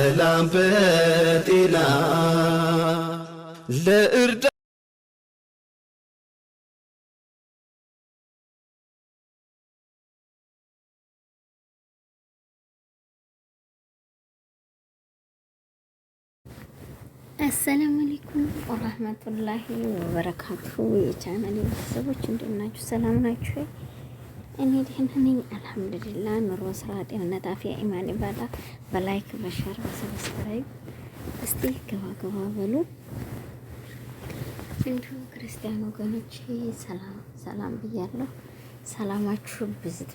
በሰላም በጤና ለእርዳ አሰላሙ አለይኩም ወራህመቱላሂ ወበረካቱ። የቻናሌ ቤተሰቦች እንደምን ናችሁ? ሰላም ናችሁ? እኔ ደህና ነኝ አልሐምዱሊላህ። ኑሮ፣ ስራ፣ ጤንነት፣ አፍያ፣ ኢማን፣ ኢባዳ በላይክ በሸር በሰብስክራይብ እስቲ ገባ ገባ በሉ። እንዲሁም ክርስቲያን ወገኖች ሰላም ብያለሁ። ሰላማችሁ ብዝት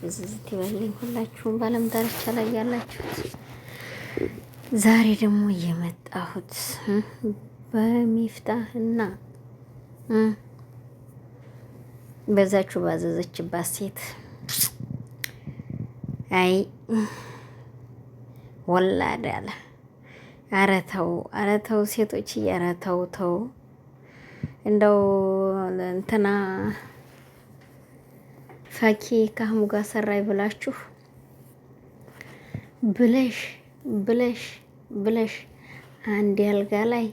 ይበልኝ ሁላችሁም በዓለም ዳርቻ ላይ ያላችሁት። ዛሬ ደግሞ የመጣሁት በሚፍታህና በዛችሁ ባዘዘችባት ሴት አይ ወላድ አለ። ኧረ ተው ሴቶች፣ ኧረ ተው እንደው እንትና ፈኪ ከአህሙ ጋር ሰራይ ብላችሁ ብለሽ አንድ አልጋ ላይ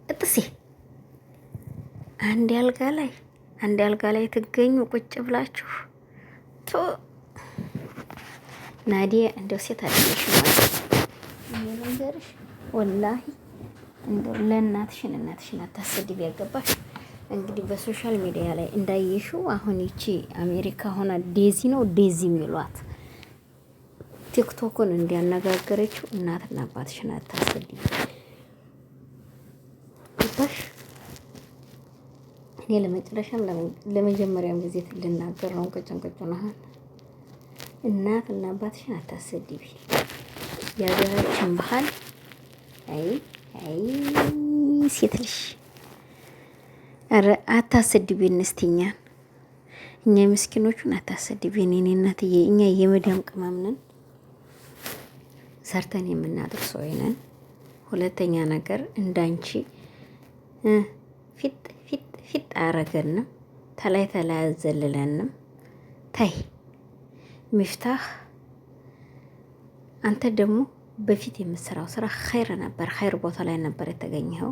እጥሴ አንድ አልጋ ላይ ትገኙ ቁጭ ብላችሁ ቶ ናዲያ እንደው ሴት አይደለሽ ማለት ነው ነገርሽ። ወላሂ እንደው ለእናትሽን አታሰድቢ ያገባሽ። እንግዲህ በሶሻል ሚዲያ ላይ እንዳየሽው አሁን ይቺ አሜሪካ ሆና ዴዚ የሚሏት ቲክቶክን እንዲያነጋገረችው እናትና አባትሽን አታስፈልጊ ባሽ። እኔ ለመጨረሻም ለመጀመሪያም ጊዜ ልናገር ነው። ቀጭን አሁን እናትና አባትሽን አታሰድቢ። የሀገራችን ባህል አይ ሴት ልጅ ኧረ አታሰድቢ። እንስትኛን እኛ ምስኪኖቹን አታሰድቢ። እኔ እናትዬ እኛ የመዳም ቅመም ነን፣ ሰርተን የምናደርስ ወይነን። ሁለተኛ ነገር እንዳንቺ ፊት አያረገንም፣ ተላይ አያዘልለንም። ታይ ሚፍታህ፣ አንተ ደግሞ በፊት የምትሰራው ስራ ኸይር ነበር። ኸይር ቦታ ላይ ነበር የተገኘኸው።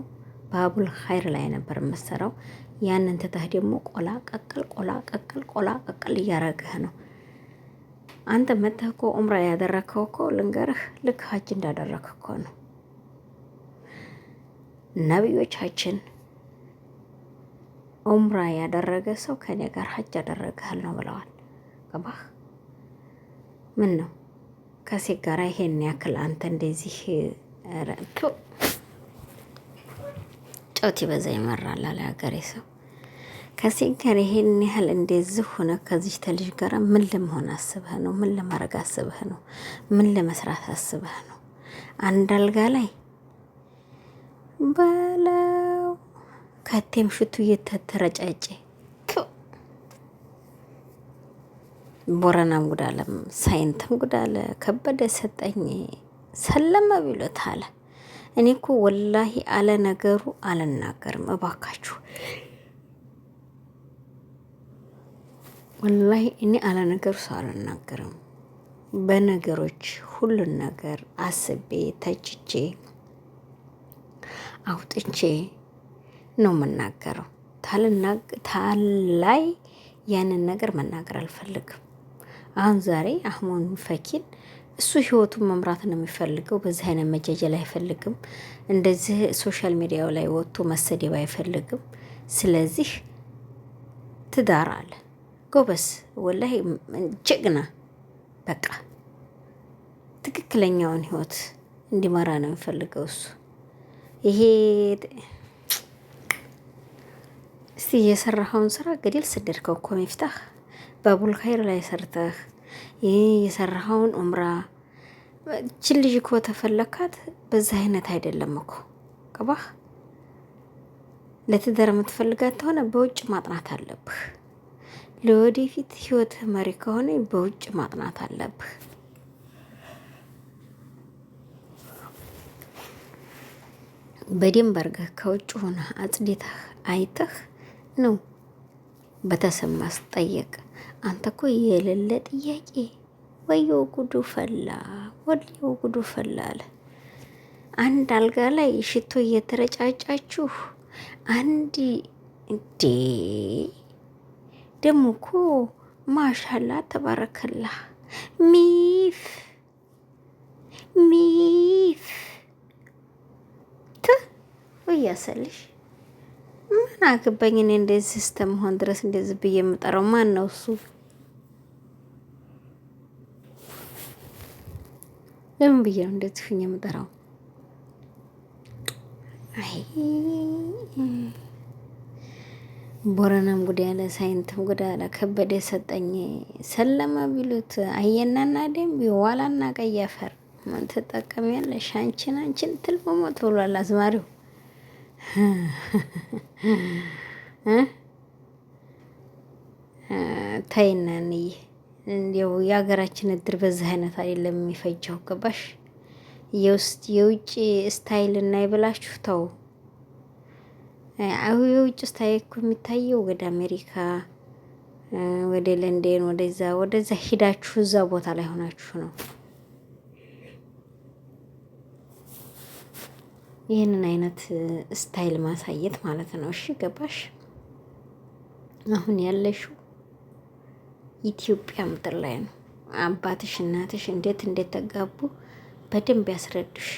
ባቡል ኸይር ላይ ነበር የምትሰራው። ያንን ትተህ ደግሞ ቆላ ቀቅል እያረገህ ነው። አንተ መተህ እኮ ኡምራ ያደረግከው እኮ ልንገርህ፣ ልክ ሀጅ እንዳደረግህ እኮ ነው። ነቢዮቻችን ኡምራ ያደረገ ሰው ከኔ ጋር ሀጅ ያደረግሃል ነው ብለዋል። ገባህ? ምን ነው ከሴት ጋር ይሄን ያክል አንተ እንደዚህ ጮት ይበዛ ይመራል አለ ሀገሬ ሰው። ከሴት ጋር ይሄን ያህል እንደዚህ ሆነ ከዚህ ተልጅ ጋር ምን ለመሆን አስበህ ነው? ምን ለማድረግ አስበህ ነው? ምን ለመስራት አስበህ ነው? አንድ አልጋ ላይ በለው ከቴም ሽቱ እየተተረጫጨ ቦረናም ጉዳለም ሳይንትም ጉዳለ ከበደ ሰጠኝ ሰለመ ቢሎት አለ። እኔ እኮ ወላሂ አለ ነገሩ አልናገርም እባካችሁ። ወላሂ እኔ አለ ነገሩ ሰው አልናገርም። በነገሮች ሁሉን ነገር አስቤ ተችቼ አውጥቼ ነው የምናገረው። ታላይ ያንን ነገር መናገር አልፈልግም። አሁን ዛሬ አህሙን ፈኪን እሱ ህይወቱን መምራት ነው የሚፈልገው። በዚህ አይነት መጃጀል አይፈልግም። እንደዚህ ሶሻል ሚዲያው ላይ ወጥቶ መሰደብ አይፈልግም። ስለዚህ ትዳር አለ ጎበስ፣ ወላሂ ጀግና፣ በቃ ትክክለኛውን ህይወት እንዲመራ ነው የሚፈልገው እሱ። ይሄ እስቲ የሰራኸውን ስራ ገደል ስደድከው እኮ ሚፍታህ። ባቡል ኸይር ላይ ሰርተህ የሰራኸውን ኡምራ ችን ልጅ እኮ ተፈለካት በዚህ አይነት አይደለም እኮ ገባህ? ለትዳር የምትፈልጋት ከሆነ በውጭ ማጥናት አለብህ። ለወደፊት ህይወትህ መሪ ከሆነ በውጭ ማጥናት አለብህ። በደንብ አድርገህ ከውጭ ሆነ አጽድተህ አይተህ ነው በተሰብ ማስጠየቅ። አንተ እኮ የሌለ ጥያቄ ወየው ጉዱ ፈላ አለ። አንድ አልጋ ላይ ሽቶ እየተረጫጫችሁ አንድ እንዴ! ደግሞ እኮ ማሻላ ተባረከላ ሚፍ ሚፍ ት ወያሰልሽ ምን አገባኝ እኔ እንደዚህ እስከመሆን ድረስ እንደዚህ ብዬ የምጠራው ማን ነው እሱ? ለምን ብዬ ነው እንደዚህ ሁኜ የምጠራው? አይ ቦረናም ጉዳ ያለ ሳይንትም ጉዳ ያለ ከበደ ሰጠኝ ሰለማ ቢሉት አየናና ደንቢ ዋላና ቀይ አፈር ምን ትጠቀሚያለሽ? አንቺን ትልሞት ብሏል አዝማሪው። ተይና እንዬ እንዲያው የሀገራችን እድር በዚህ አይነት አይደለም የሚፈጀው። ገባሽ? የውጭ ስታይል እናይ ብላችሁ ተው። የውጭ ስታይል እኮ የሚታየው ወደ አሜሪካ፣ ወደ ለንደን፣ ወደዛ ሂዳችሁ እዛ ቦታ ላይ ሆናችሁ ነው ይህንን አይነት ስታይል ማሳየት ማለት ነው። እሺ ገባሽ? አሁን ያለሽው ኢትዮጵያ ምድር ላይ ነው። አባትሽ እናትሽ እንዴት ተጋቡ በደንብ ያስረዱሽ።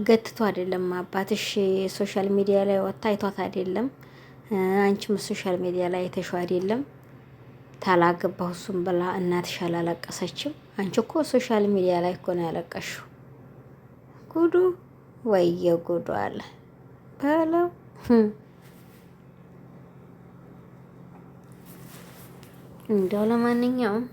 ገትቶ አይደለም አባትሽ ሶሻል ሚዲያ ላይ ወጣ አይቷት አይደለም። አንቺም ሶሻል ሚዲያ ላይ አይተሽው አይደለም። ታላገባሁ እሱም ብላ እናትሽ አላለቀሰችም። አንቺ እኮ ሶሻል ሚዲያ ላይ እኮ ነው ያለቀሽው። ጉዱ ወየ ጉዱ አለ በለው። እንደው ለማንኛውም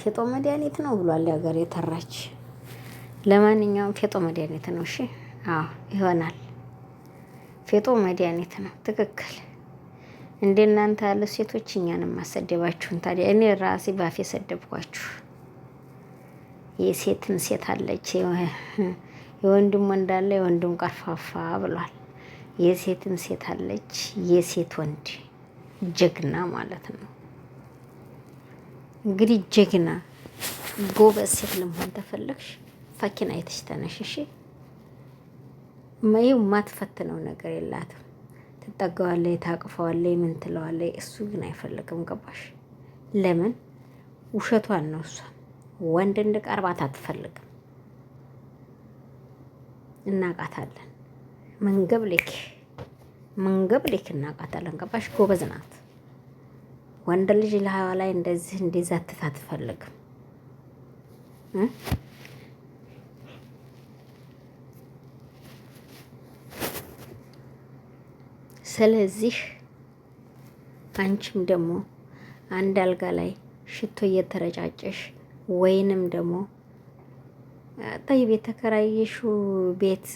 ፌጦ መድኃኒት ነው ብሏል ያገር የተራች። ለማንኛውም ፌጦ መድኃኒት ነው። እሺ አዎ ይሆናል። ፌጦ መድኃኒት ነው። ትክክል። እንደናንተ ያለ ሴቶች እኛንም ማሰደባችሁን። ታዲያ እኔ ራሴ ባፌ ሰደብኳችሁ። የሴትም ሴት አለች፣ የወንድም ወንድ አለ፣ የወንድም ቀርፋፋ ብሏል። የሴትም ሴት አለች፣ የሴት ወንድ ጀግና ማለት ነው። እንግዲህ ጀግና ጎበዝ ሴት ለመሆን ተፈለግሽ ፈኪን አይተሽ ተነሽ። እሺ ማየው ማትፈትነው ነገር የላትም። ትጠጋዋለይ፣ ታቅፈዋለይ፣ ምን ትለዋለይ። እሱ ግን አይፈልግም። ገባሽ? ለምን? ውሸቷን ነው። እሷ ወንድ እንድቀርባት አትፈልግም። እናቃታለን። መንገብልክ እናቃታለን። ገባሽ? ጎበዝ ናት። ወንድ ልጅ ለሃዋ ላይ እንደዚህ እንዲዛትት አትፈልግም። ስለዚህ አንቺም ደግሞ አንድ አልጋ ላይ ሽቶ እየተረጫጨሽ ወይንም ደግሞ ጠይብ የተከራየሽው ቤት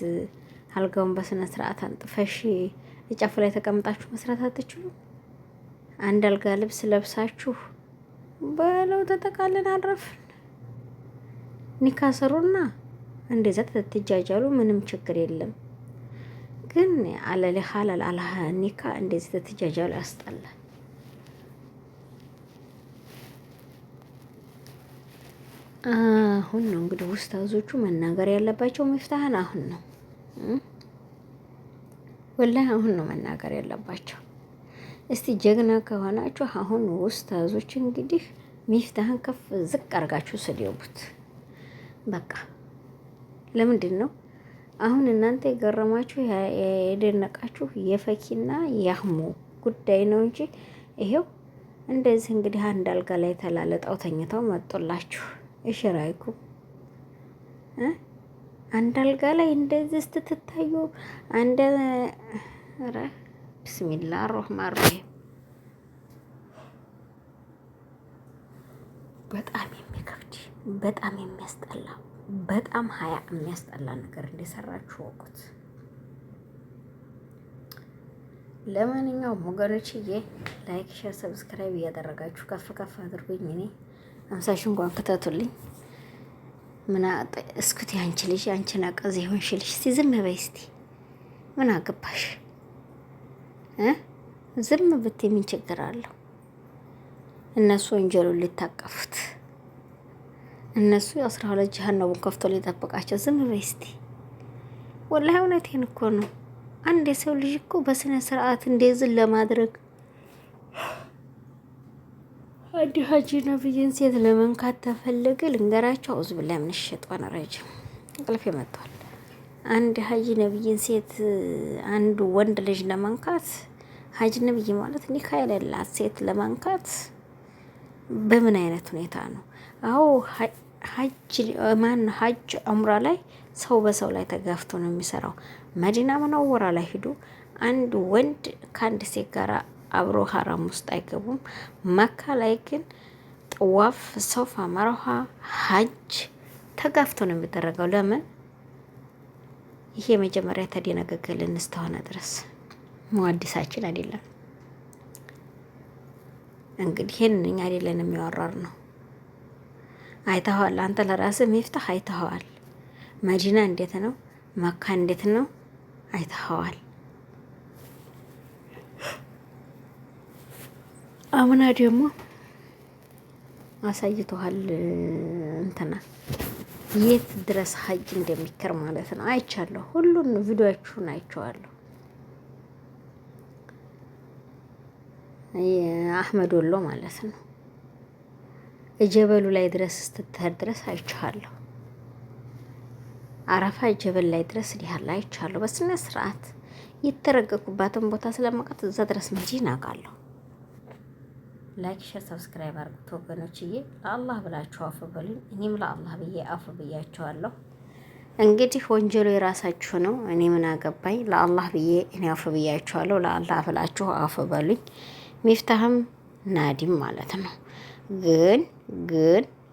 አልጋውን በስነ ስርዓት አንጥፈሽ እጫፉ ላይ ተቀምጣችሁ መስራት አትችሉም? አንድ አልጋ ልብስ ለብሳችሁ በለው ተጠቃለን አረፍን ኒካ ሰሩና እንደዛ ተትጃጃሉ። ምንም ችግር የለም። ግን አለለ ሐላል አላህ ኒካ እንደዚህ ተትጃጃሉ ያስጠላል። አሁን ነው እንግዲህ ኡስታዞቹ መናገር ያለባቸው። ሚፍታህን አሁን ነው ወላሂ አሁን ነው መናገር ያለባቸው። እስቲ ጀግና ከሆናችሁ አሁን ኡስታዞች እንግዲህ ሚፍታህን ከፍ ዝቅ አርጋችሁ ስደቡት። በቃ ለምንድን ነው አሁን እናንተ የገረማችሁ የደነቃችሁ የፈኪና የአህሙ ጉዳይ ነው እንጂ ይሄው እንደዚህ እንግዲህ አንድ አልጋ ላይ ተላለጣው ተኝተው መጡላችሁ። እሺ ራይኩም አንድ አልጋ ላይ እንደዚህ ስትታዩ አንድ ቢስሚላህ አርህማን ረሂም በጣም የሚከብድ በጣም የሚያስጠላ በጣም ሀያ የሚያስጠላ ነገር እንደሰራችሁ ወቁት። ለማንኛውም ወገኖችዬ ላይክ፣ ሼር፣ ሰብስክራይብ እያደረጋችሁ ከፍ ከፍ አድርጉኝ። እኔ 50 ሺህ እንኳን ክተቱልኝ። ምን እስኩቲ አንቺ ልጅ አንቺ ናቀዝ ይሆንሽ ልጅ እስቲ ዝም በይ እስቲ። ምን አገባሽ? ዝም ብትይ ምን ችግር አለው? እነሱ ወንጀሉን ሊታቀፉት፣ እነሱ 12 ጀሃነቡን ከፍቶ ሊጠብቃቸው። ዝም በይ እስቲ። ወላሂ እውነቴን እኮ ነው። አንድ የሰው ልጅ እኮ በስነ ስርዓት እንደዚህ ለማድረግ አንድ ሀጂ ነብይን ሴት ለመንካት ተፈለገ። ልንገራቸው አውዝ ብላ ምን ሸጧን ረጅም እንቅልፍ መጥቷል። አንድ ሀጂ ነብይን ሴት አንድ ወንድ ልጅ ለመንካት ሀጂ ነብይ ማለት ኒካ የሌላት ሴት ለመንካት በምን አይነት ሁኔታ ነው? አዎ ሀጅ ዑምራ ላይ ሰው በሰው ላይ ተጋፍቶ ነው የሚሰራው። መዲና መነወራ ላይ ሂዱ አንድ ወንድ ከአንድ ሴት ጋር አብሮ ሀራም ውስጥ አይገቡም። መካ ላይ ግን ጥዋፍ፣ ሶፋ፣ መርሃ፣ ሀጅ ተጋፍቶ ነው የሚደረገው። ለምን? ይሄ መጀመሪያ ተደነገገልን እስከሆነ ድረስ መዋዲሳችን አይደለም። እንግዲህ ይሄንን እኛ አይደለን የሚያወራር ነው። አይተኸዋል አንተ ለራስህ ሚፍታህ አይተኸዋል። መዲና እንዴት ነው? መካ እንዴት ነው? አይተኸዋል። አምና ደግሞ አሳይተዋል። እንትና የት ድረስ ሀጅ እንደሚከር ማለት ነው። አይቻለሁ። ሁሉን ቪዲዮአችሁን አይቼዋለሁ። አህመድ ወሎ ማለት ነው። ጀበሉ ላይ ድረስ ስትሄድ ድረስ አይቻለሁ። አረፋ ጀበል ላይ ድረስ ዲያላ አይቻለሁ። በስነ ስርዓት የተረገኩባትን ቦታ ስለማውቃት እዛ ድረስ መጂ ናቃለሁ። ላይክ ሼር ሰብስክራይብ አድርጉት ወገኖችዬ። ለአላህ ብላችሁ አፍ በሉኝ። እኔም ለአላህ ብዬ አፍ ብያቸዋለሁ። እንግዲህ ወንጀሉ የራሳችሁ ነው። እኔ ምን አገባኝ? ለአላህ ብዬ እኔ አፍ ብያቸዋለሁ። ለአላህ ብላችሁ አፍ በሉኝ። ሚፍታህም ናዲም ማለት ነው።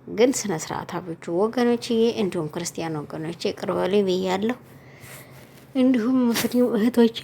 ግን ስነ ስርዓት አብጁ ወገኖችዬ፣ እንዲሁም ክርስቲያን ወገኖቼ ቅርበሉ ብያለሁ። እንዲሁም ሙስሊም እህቶቼ